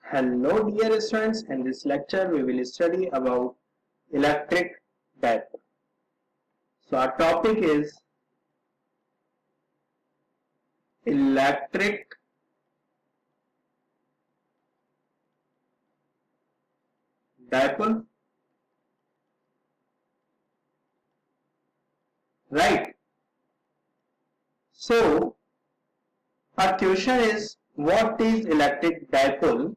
Hello dear students, in this lecture we will study about electric dipole. So our topic is electric dipole, right? So our question is, what is electric dipole?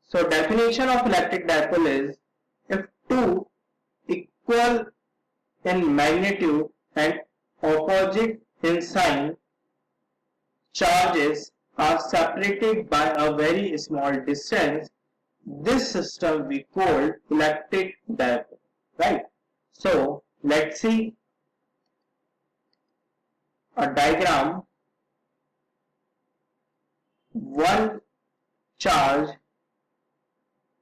So definition of electric dipole is, if two equal in magnitude and opposite in sign charges are separated by a very small distance, this system we call electric dipole, right? So let's see a diagram. One charge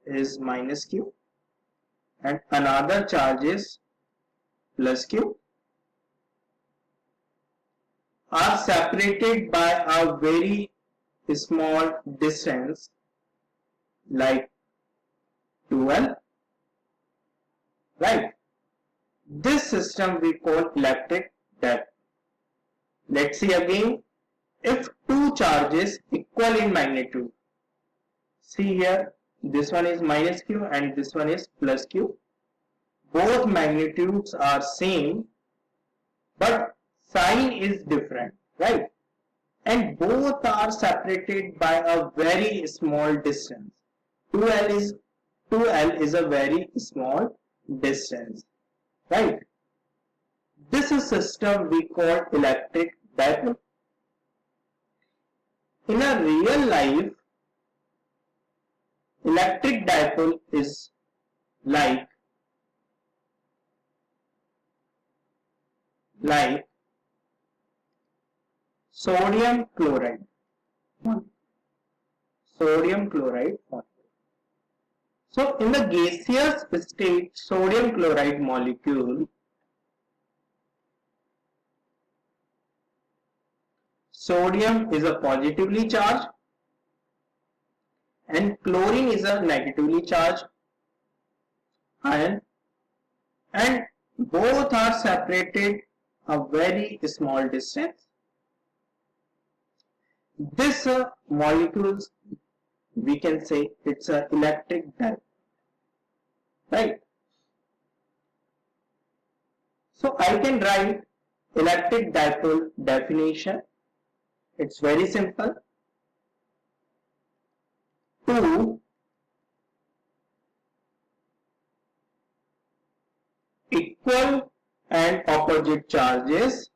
is minus q and another charge is plus q, are separated by a very small distance like 2L, right? This system we call electric dipole. Let's see again. If two charges equal in magnitude, see here, this one is minus q and this one is plus q. Both magnitudes are same, but sign is different, right? And both are separated by a very small distance. 2L is a very small distance, right? This is system we call electric dipole. In a real life, electric dipole is like sodium chloride. Sodium chloride. So in the gaseous state, sodium chloride molecule, sodium is a positively charged and chlorine is a negatively charged ion, and both are separated a very small distance. This molecules, we can say it's an electric dipole, right? So I can write electric dipole definition. It's very simple. Two equal and opposite charges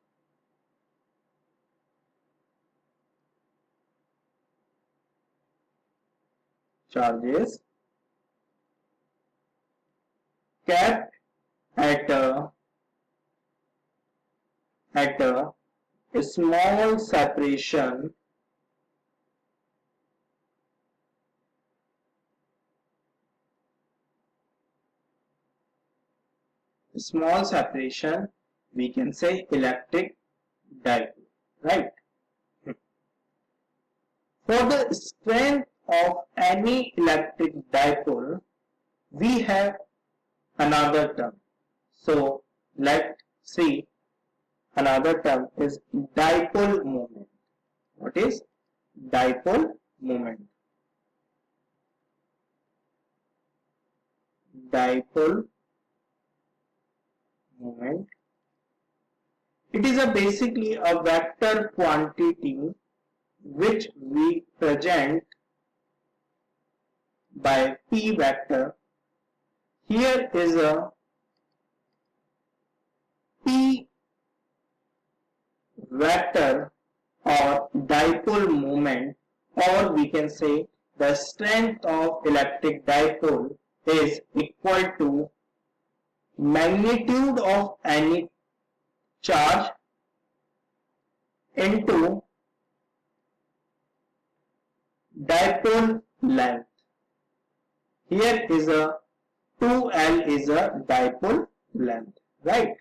kept at a small separation we can say electric dipole, right? For the strength of any electric dipole, we have another term. So let's see, another term is dipole moment. What is dipole moment? Dipole moment. It is basically a vector quantity which we present by p vector. Here is a p vector or dipole moment, or we can say the strength of electric dipole is equal to magnitude of any charge into dipole length. Here is a 2L is a dipole length, right?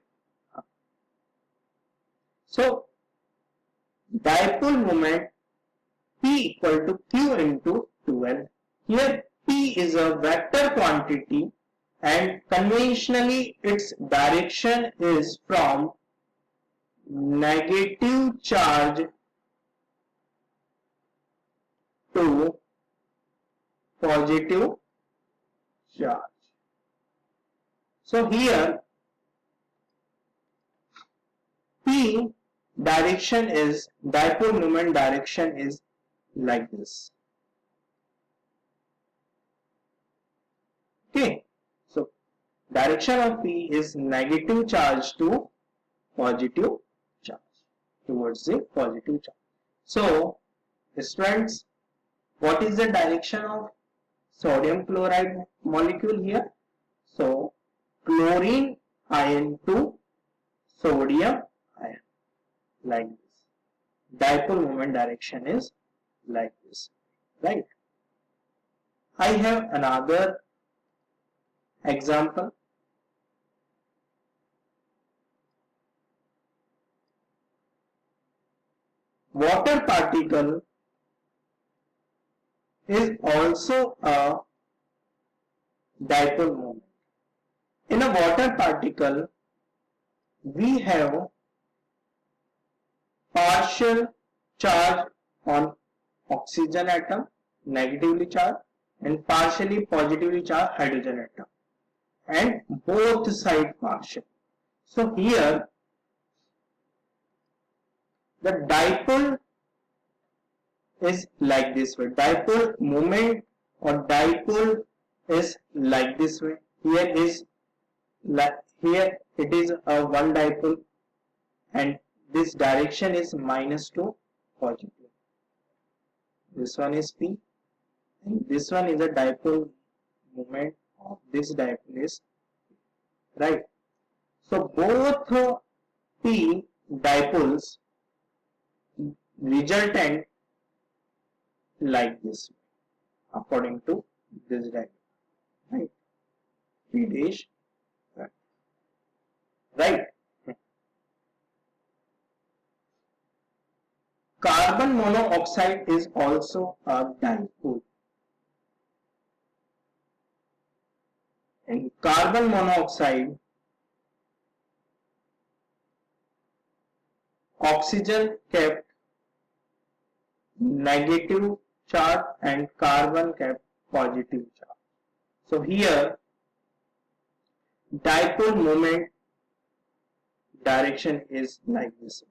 So dipole moment P equal to Q into 2L. Here P is a vector quantity and conventionally its direction is from negative charge to positive charge. So here P direction is, dipole moment direction is like this. Okay, so direction of P is negative charge to positive charge, towards the positive charge. So students, what is the direction of sodium chloride molecule here? So chlorine ion to sodium ion, like this. Dipole moment direction is like this, right? I have another example. Water particle is also a dipole moment. In a water particle, we have partial charge on oxygen atom, negatively charged, and partially positively charged hydrogen atom, and both side partial. So here the dipole is like this way. Dipole moment or dipole is like this way. Here is here it is a one dipole and this direction is minus to positive. This one is P and this one is a dipole moment of this dipole is right. So both P dipoles resultant like this according to this diagram, right? P dash, right? Carbon monoxide is also a dipole. In carbon monoxide, oxygen kept negative charge and carbon kept positive charge. So here dipole moment direction is like this.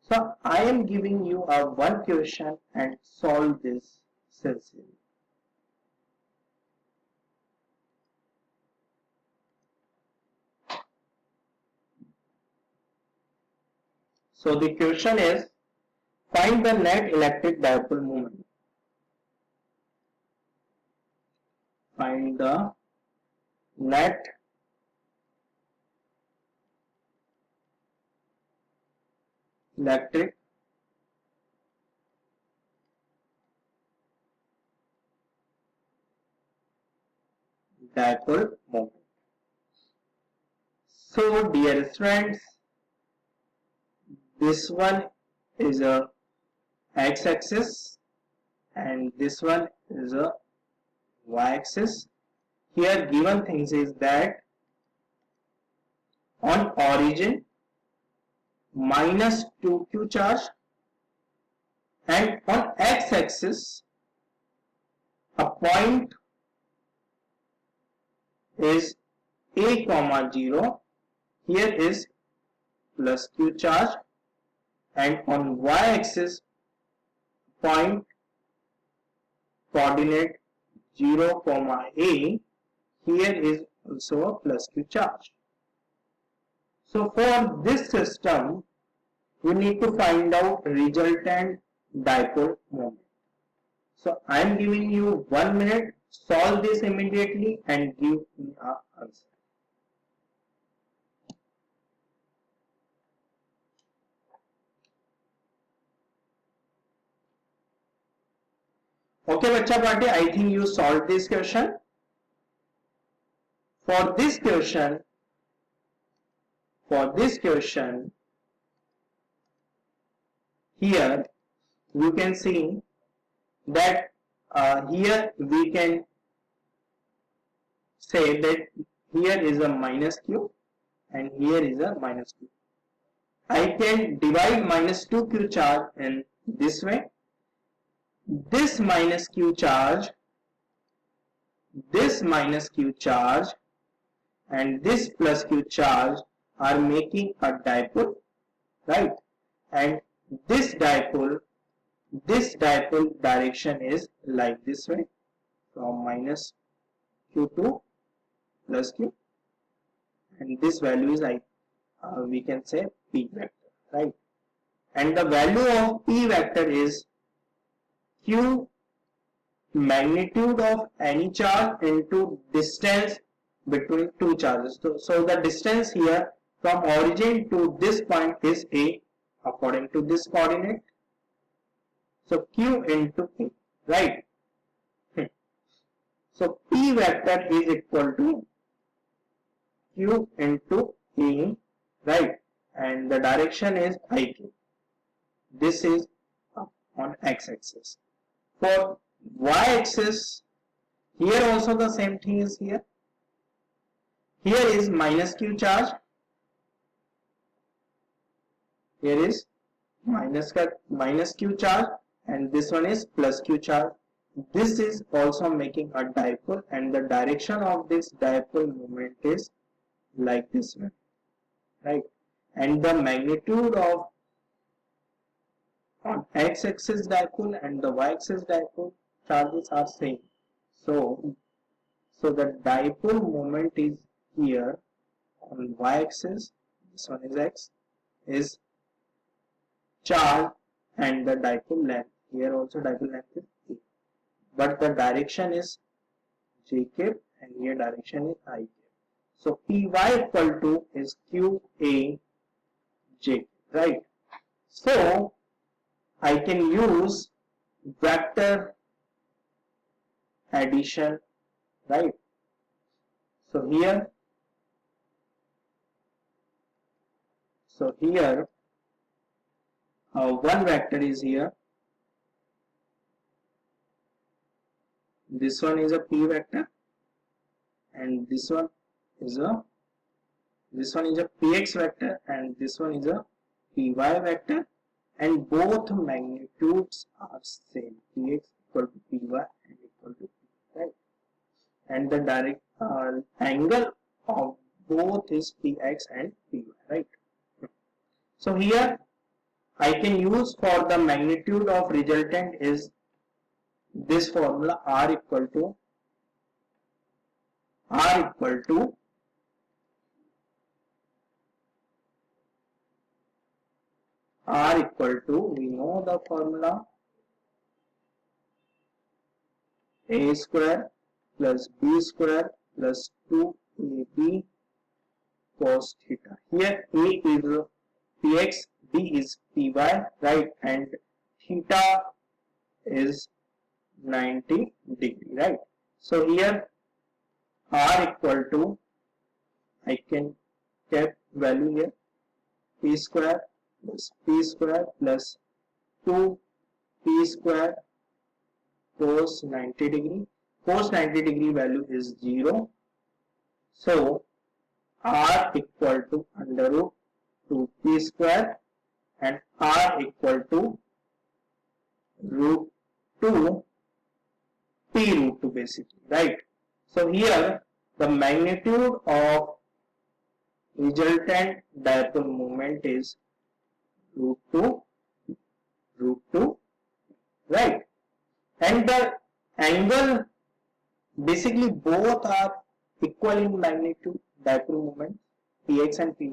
So I am giving you a one question and solve this cell series. So the question is, find the net electric dipole moment. Find the net electric dipole moment. So dear friends, this one is a x-axis and this one is a y-axis. Here given things is that on origin minus 2q charge and on x-axis a point is a comma 0, here is plus q charge, and on y-axis point coordinate 0 comma a, here is also a plus q charge. So for this system we need to find out resultant dipole moment. So I am giving you 1 minute, solve this immediately and give me an answer. Okay, Bacha Party, I think you solved this question. For this question, here you can see that here we can say that here is a minus q and here is a minus q. I can divide minus 2q charge in this way. This minus q charge, this minus q charge and this plus q charge are making a dipole, right? And this dipole direction is like this way, from minus q to plus q, and this value is we can say p vector, right? And the value of p vector is q magnitude of any charge into distance between two charges. So the distance here from origin to this point is a according to this coordinate. So q into p, right? So p vector is equal to q into a, right? And the direction is ik. This is on x-axis. For y-axis, here also the same thing is here. Here is minus q charge. Here is minus q charge, and this one is plus q charge. This is also making a dipole, and the direction of this dipole moment is like this one, right? And the magnitude of on x-axis dipole and the y-axis dipole charges are same. So the dipole moment is here on y-axis. This one is x, is charge, and the dipole length here also dipole length is p. But the direction is j cap and here direction is I cap. So py equal to is q a j, right? So I can use vector addition, right? So here one vector is here. This one is a p vector, and this one is a px vector, and this one is a py vector, and both magnitudes are same, px equal to py and equal to p, right? And the direct angle of both is px and py, right? So here I can use for the magnitude of resultant is this formula, r equal to we know the formula, a square plus b square plus 2ab cos theta. Here a is px, b is py, right? And theta is 90 degree, right? So here r equal to, I can keep value here, p square plus p square plus 2p square cos 90 degree. Cos 90 degree value is 0. So r equal to under root 2p square and r equal to root 2 p root 2 basically, right? So here the magnitude of resultant dipole moment is root 2, right? And the angle, basically both are equal in magnitude, dipole moment px and py.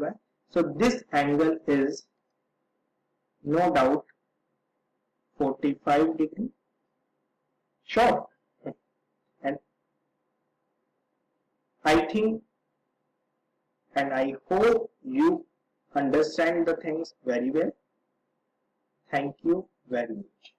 So this angle is no doubt 45 degree, sure. And I think and I hope you understand the things very well. Thank you very much.